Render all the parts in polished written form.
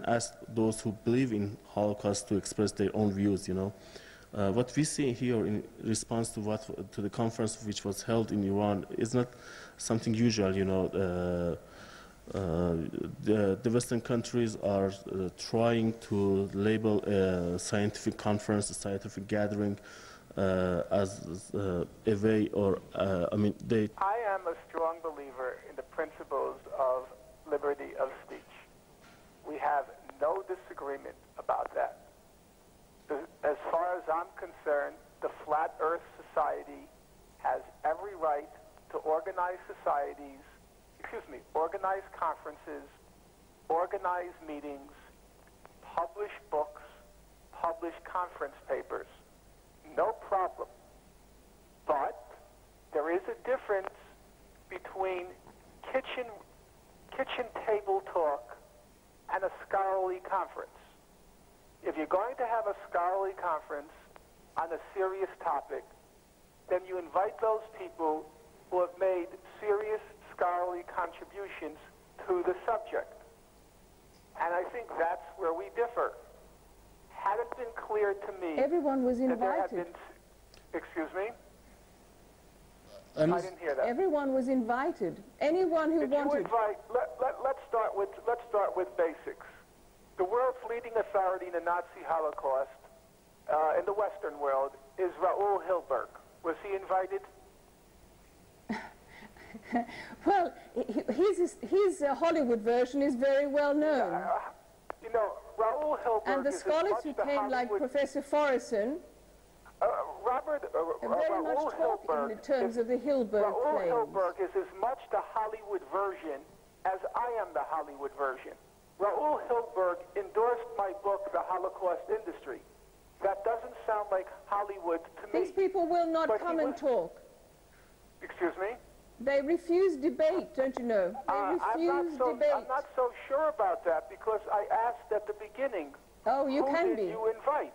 ask those who believe in Holocaust to express their own views, you know. What we see here in response to the conference which was held in Iran is not something usual, you know. The Western countries are trying to label a scientific conference, a scientific gathering, as a way, or I mean, they. I am a strong believer in the principles of liberty of speech. We have no disagreement about that. As far as I'm concerned, the Flat Earth Society has every right to organize societies, organize conferences, organize meetings, publish books, publish conference papers. No problem. But there is a difference between kitchen table talk and a scholarly conference. If you're going to have a scholarly conference on a serious topic, then you invite those people who have made serious scholarly contributions to the subject. And I think that's where we differ. Had it been clear to me... Everyone was invited. That there had been, excuse me? I didn't hear that. Everyone was invited. Anyone who wanted... Invite, let's start with basics. The world's leading authority in the Nazi Holocaust in the Western world is Raoul Hilberg. Was he invited? Well, his Hollywood version is very well known. You know, Raoul Hilberg. And the scholars who came, like Professor Forrison, very much talk in terms of the Hilberg claims. Raoul Hilberg is as much the Hollywood version as I am the Hollywood version. Raoul Hilberg endorsed my book, The Holocaust Industry. That doesn't sound like Hollywood to me. These people will not come and talk. Excuse me? They refuse debate, don't you know? They refuse debate. I'm not so sure about that because I asked at the beginning, oh, you can who be. did you invite?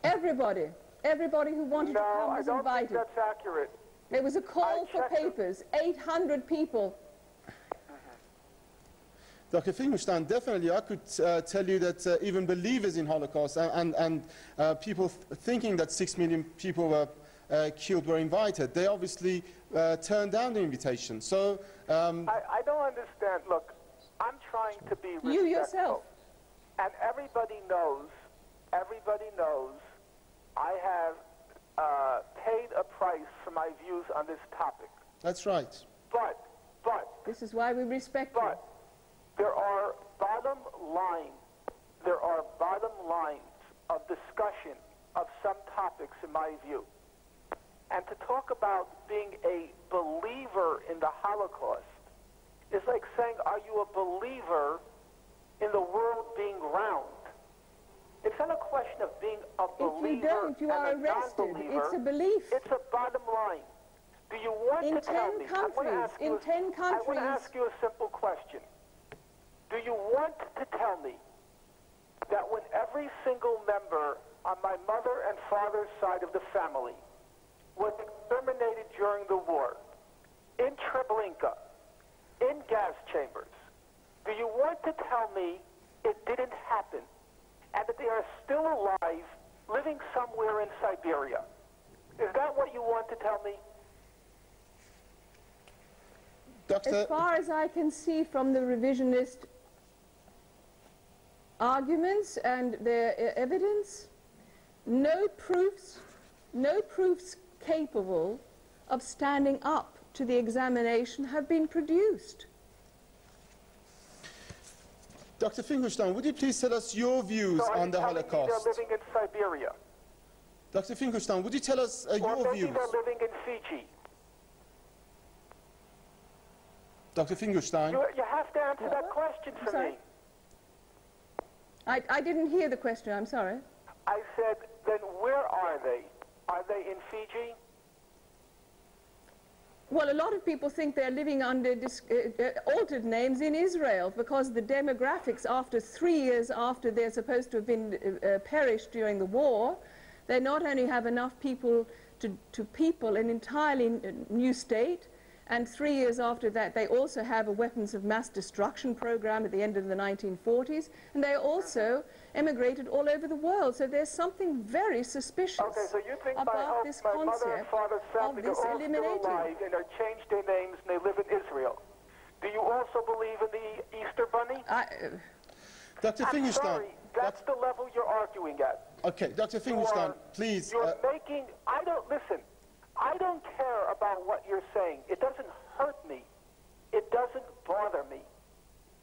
Everybody. Everybody who wanted to come was invited. No, I don't think that's accurate. There was a call for papers, 800 people. Dr. Finkelstein, definitely I could tell you that even believers in Holocaust and people thinking that 6 million people were killed were invited. They obviously turned down the invitation. So I don't understand. Look, I'm trying to be respectful. You yourself. And everybody knows I have paid a price for my views on this topic. That's right. But this is why we respect you. There are bottom lines of discussion of some topics in my view. And to talk about being a believer in the Holocaust is like saying, are you a believer in the world being round? It's not a question of being a believer. If you don't, you are arrested. It's a belief. It's a bottom line. Do you want to tell me? I want to ask you a simple question. Do you want to tell me that when every single member on my mother and father's side of the family was exterminated during the war, in Treblinka, in gas chambers, do you want to tell me it didn't happen and that they are still alive, living somewhere in Siberia? Is that what you want to tell me? As far as I can see from the revisionist arguments and their evidence, no proofs capable of standing up to the examination have been produced. Dr. Finkelstein, would you please tell us your views on the Holocaust? They're living in Siberia. Dr. Finkelstein, would you tell us your views? Or maybe they're living in Fiji. Dr. Finkelstein? You have to answer that question for me. I didn't hear the question, I'm sorry. I said, then where are they? Are they in Fiji? Well, a lot of people think they're living under altered names in Israel because the demographics after 3 years after they're supposed to have been perished during the war, they not only have enough people to people an entirely new state, And 3 years after that, they also have a weapons of mass destruction program at the end of the 1940s, and they also emigrated all over the world. So there's something very suspicious Okay, so you think about this my mother and concept father's of family are this all still eliminating. alive and are changed their names and they live in Israel. Do you also believe in the Easter Bunny? Dr. I'm Finkelstein. sorry, that's the level you're arguing at. Okay, Dr. Finkelstein, please. You're making, I don't care about what you're saying. It doesn't hurt me. It doesn't bother me.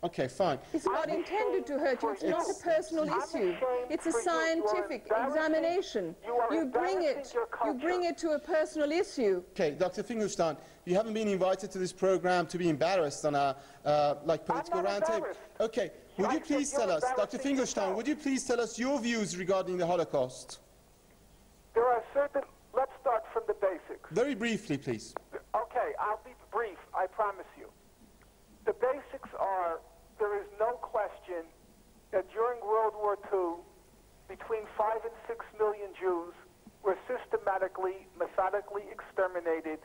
Okay, fine. It's not intended to hurt you. It's not a personal issue. It's a scientific examination. You bring it to a personal issue. Okay, Dr. Finkelstein, you haven't been invited to this program to be embarrassed on a political roundtable. Okay, would you please tell us, Dr. Finkelstein, would you please tell us your views regarding the Holocaust? There are certain, let's start from the basics. Very briefly, please. Okay, I'll be brief, I promise you. The basics are, there is no question that during World War II, between 5 and 6 million Jews were systematically, methodically exterminated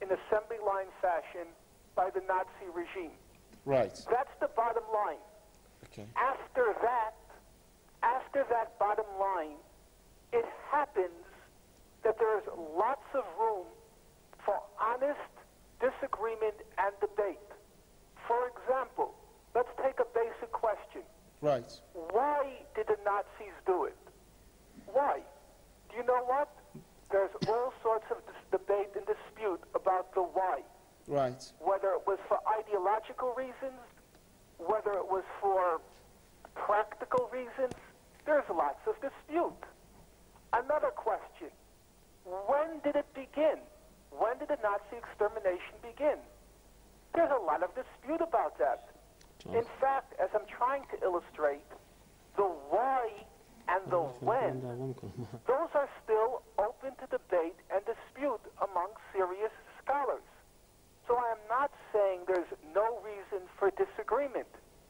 in assembly line fashion by the Nazi regime. Right. That's the bottom line. Okay. After that bottom line, it happens that there is lots of room for honest disagreement and debate. For example, let's take a basic question. Right. Why did the Nazis do it? Why? Do you know what? There's all sorts of debate and dispute about the why. Right. Whether it was for ideological reasons, whether it was for practical reasons, there's lots of dispute. Another question, when did it begin? When did the Nazi extermination begin? There's a lot of dispute about that. In fact, as I'm trying to illustrate, the why and the when, those are still open to debate and dispute among serious scholars. So I am not saying there's no reason for disagreement.